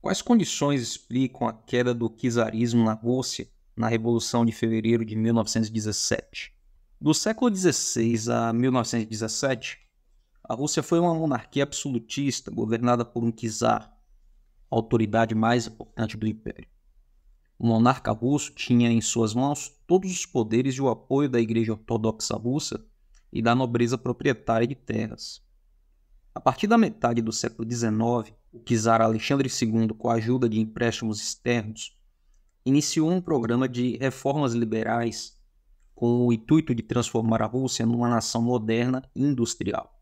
Quais condições explicam a queda do czarismo na Rússia na Revolução de Fevereiro de 1917? Do século XVI a 1917, a Rússia foi uma monarquia absolutista governada por um czar, a autoridade mais importante do império. O monarca russo tinha em suas mãos todos os poderes e o apoio da Igreja Ortodoxa Russa e da nobreza proprietária de terras. A partir da metade do século XIX, o czar Alexandre II, com a ajuda de empréstimos externos, iniciou um programa de reformas liberais com o intuito de transformar a Rússia numa nação moderna e industrial.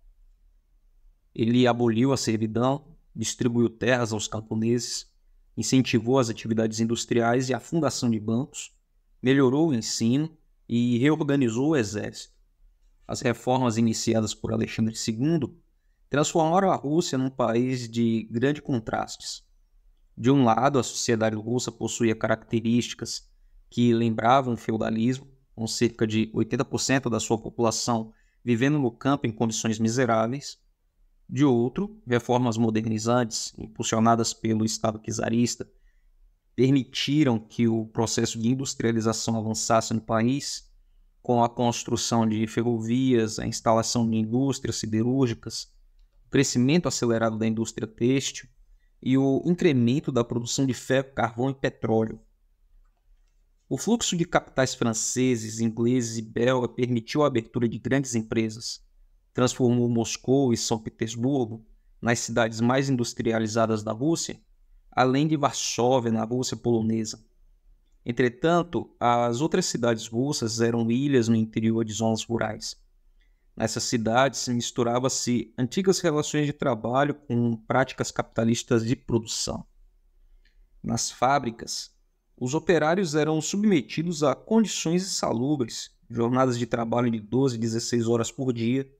Ele aboliu a servidão, distribuiu terras aos camponeses, incentivou as atividades industriais e a fundação de bancos, melhorou o ensino e reorganizou o exército. As reformas iniciadas por Alexandre II transformaram a Rússia num país de grandes contrastes. De um lado, a sociedade russa possuía características que lembravam o feudalismo, com cerca de 80% da sua população vivendo no campo em condições miseráveis. De outro, reformas modernizantes, impulsionadas pelo Estado czarista, permitiram que o processo de industrialização avançasse no país, com a construção de ferrovias, a instalação de indústrias siderúrgicas, o crescimento acelerado da indústria têxtil e o incremento da produção de ferro, carvão e petróleo. O fluxo de capitais franceses, ingleses e belgas permitiu a abertura de grandes empresas, transformou Moscou e São Petersburgo nas cidades mais industrializadas da Rússia, além de Varsóvia, na Rússia polonesa. Entretanto, as outras cidades russas eram ilhas no interior de zonas rurais. Nessas cidades misturava-se antigas relações de trabalho com práticas capitalistas de produção. Nas fábricas, os operários eram submetidos a condições insalubres, jornadas de trabalho de 12 e 16 horas por dia,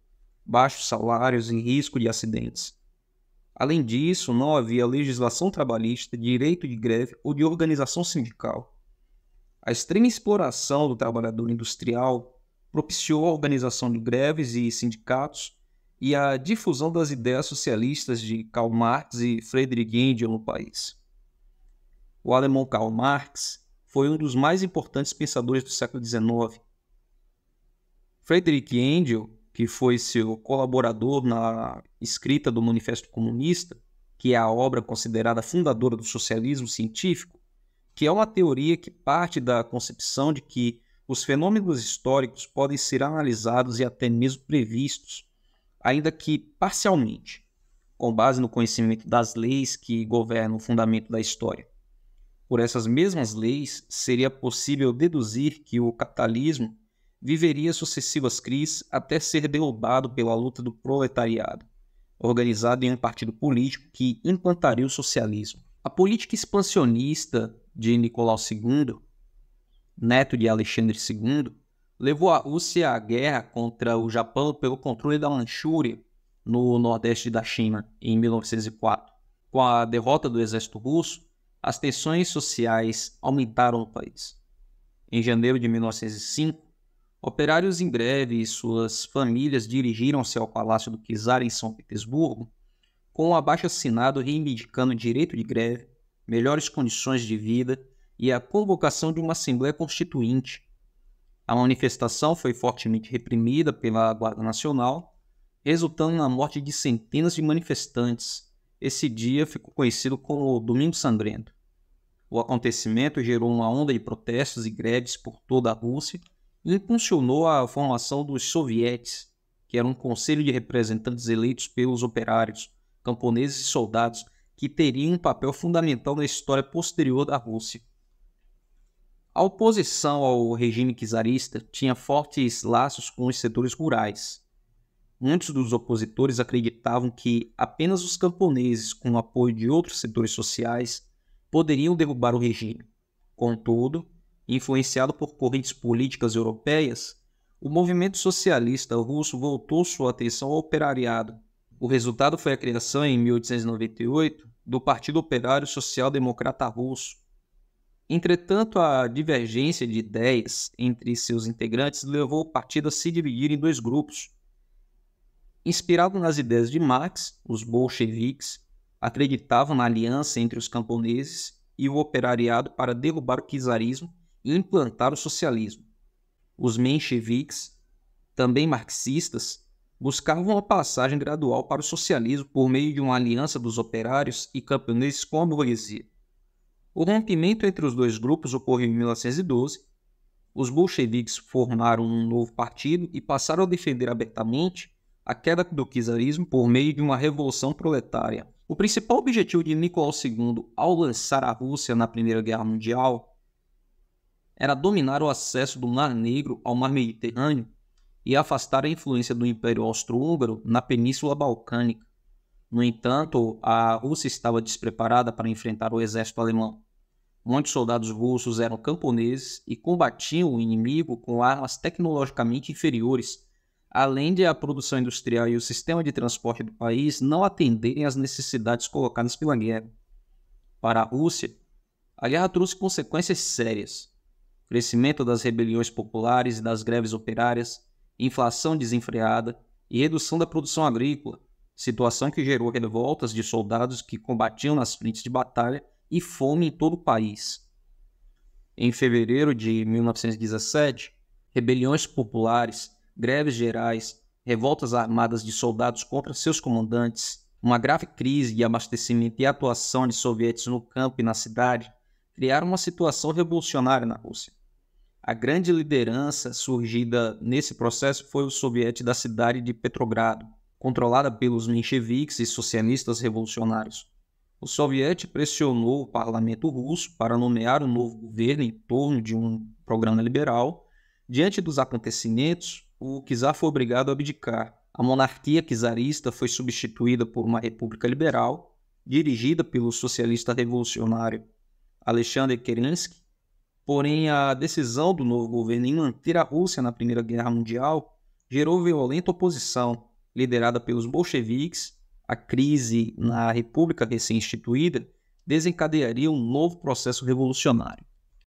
baixos salários e risco de acidentes. Além disso, não havia legislação trabalhista, direito de greve ou de organização sindical. A extrema exploração do trabalhador industrial propiciou a organização de greves e sindicatos e a difusão das ideias socialistas de Karl Marx e Friedrich Engels no país. O alemão Karl Marx foi um dos mais importantes pensadores do século XIX. Friedrich Engels, que foi seu colaborador na escrita do Manifesto Comunista, que é a obra considerada fundadora do socialismo científico, que é uma teoria que parte da concepção de que os fenômenos históricos podem ser analisados e até mesmo previstos, ainda que parcialmente, com base no conhecimento das leis que governam o fundamento da história. Por essas mesmas leis, seria possível deduzir que o capitalismo viveria sucessivas crises até ser derrubado pela luta do proletariado, organizado em um partido político que implantaria o socialismo. A política expansionista de Nicolau II, neto de Alexandre II, levou a Rússia à guerra contra o Japão pelo controle da Manchúria, no nordeste da China, em 1904. Com a derrota do exército russo, as tensões sociais aumentaram no país. Em janeiro de 1905, operários em greve e suas famílias dirigiram-se ao Palácio do Czar em São Petersburgo com um abaixo-assinado reivindicando direito de greve, melhores condições de vida e a convocação de uma Assembleia Constituinte. A manifestação foi fortemente reprimida pela Guarda Nacional, resultando na morte de centenas de manifestantes. Esse dia ficou conhecido como Domingo Sangrento. O acontecimento gerou uma onda de protestos e greves por toda a Rússia e impulsionou a formação dos sovietes, que era um conselho de representantes eleitos pelos operários, camponeses e soldados, que teriam um papel fundamental na história posterior da Rússia. A oposição ao regime czarista tinha fortes laços com os setores rurais. Muitos dos opositores acreditavam que apenas os camponeses, com o apoio de outros setores sociais, poderiam derrubar o regime. Contudo, influenciado por correntes políticas europeias, o movimento socialista russo voltou sua atenção ao operariado. O resultado foi a criação, em 1898, do Partido Operário Social-Democrata Russo. Entretanto, a divergência de ideias entre seus integrantes levou o partido a se dividir em dois grupos. Inspirado nas ideias de Marx, os bolcheviques acreditavam na aliança entre os camponeses e o operariado para derrubar o czarismo e implantar o socialismo. Os mencheviques, também marxistas, buscavam uma passagem gradual para o socialismo por meio de uma aliança dos operários e camponeses com a burguesia. O rompimento entre os dois grupos ocorreu em 1912. Os bolcheviques formaram um novo partido e passaram a defender abertamente a queda do czarismo por meio de uma revolução proletária. O principal objetivo de Nicolau II ao lançar a Rússia na Primeira Guerra Mundial era dominar o acesso do Mar Negro ao Mar Mediterrâneo e afastar a influência do Império Austro-Húngaro na Península Balcânica. No entanto, a Rússia estava despreparada para enfrentar o exército alemão. Muitos soldados russos eram camponeses e combatiam o inimigo com armas tecnologicamente inferiores, além de a produção industrial e o sistema de transporte do país não atenderem às necessidades colocadas pela guerra. Para a Rússia, a guerra trouxe consequências sérias: crescimento das rebeliões populares e das greves operárias, inflação desenfreada e redução da produção agrícola, situação que gerou revoltas de soldados que combatiam nas frentes de batalha e fome em todo o país. Em fevereiro de 1917, rebeliões populares, greves gerais, revoltas armadas de soldados contra seus comandantes, uma grave crise de abastecimento e atuação de soviéticos no campo e na cidade criaram uma situação revolucionária na Rússia. A grande liderança surgida nesse processo foi o soviete da cidade de Petrogrado, controlada pelos mencheviques e socialistas revolucionários. O soviete pressionou o parlamento russo para nomear um novo governo em torno de um programa liberal. Diante dos acontecimentos, o czar foi obrigado a abdicar. A monarquia czarista foi substituída por uma república liberal, dirigida pelo socialista revolucionário Alexander Kerensky. Porém, a decisão do novo governo em manter a Rússia na Primeira Guerra Mundial gerou violenta oposição, liderada pelos bolcheviques. A crise na república recém-instituída desencadearia um novo processo revolucionário.